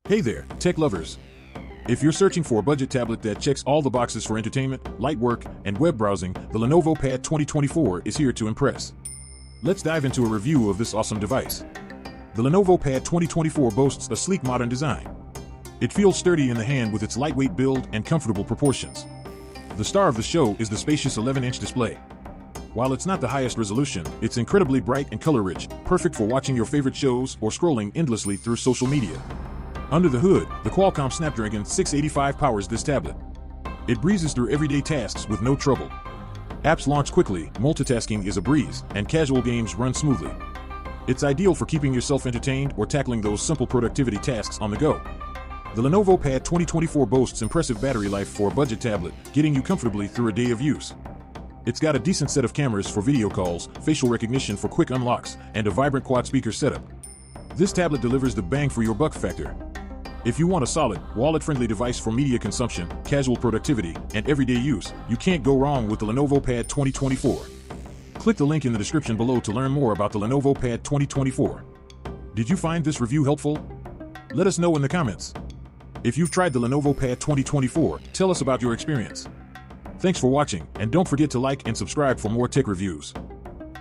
Hey there, tech lovers. If you're searching for a budget tablet that checks all the boxes for entertainment, light work, and web browsing, the Lenovo Pad 2024 is here to impress. Let's dive into a review of this awesome device. The Lenovo Pad 2024 boasts a sleek modern design. It feels sturdy in the hand with its lightweight build and comfortable proportions. The star of the show is the spacious 11-inch display. While it's not the highest resolution, it's incredibly bright and color-rich, perfect for watching your favorite shows or scrolling endlessly through social media. Under the hood, the Qualcomm Snapdragon 685 powers this tablet. It breezes through everyday tasks with no trouble. Apps launch quickly, multitasking is a breeze, and casual games run smoothly. It's ideal for keeping yourself entertained or tackling those simple productivity tasks on the go. The Lenovo Pad 2024 boasts impressive battery life for a budget tablet, getting you comfortably through a day of use. It's got a decent set of cameras for video calls, facial recognition for quick unlocks, and a vibrant quad-speaker setup. This tablet delivers the bang for your buck factor. If you want a solid, wallet-friendly device for media consumption, casual productivity, and everyday use, you can't go wrong with the Lenovo Pad 2024. Click the link in the description below to learn more about the Lenovo Pad 2024. Did you find this review helpful? Let us know in the comments. If you've tried the Lenovo Pad 2024, tell us about your experience. Thanks for watching, and don't forget to like and subscribe for more tech reviews.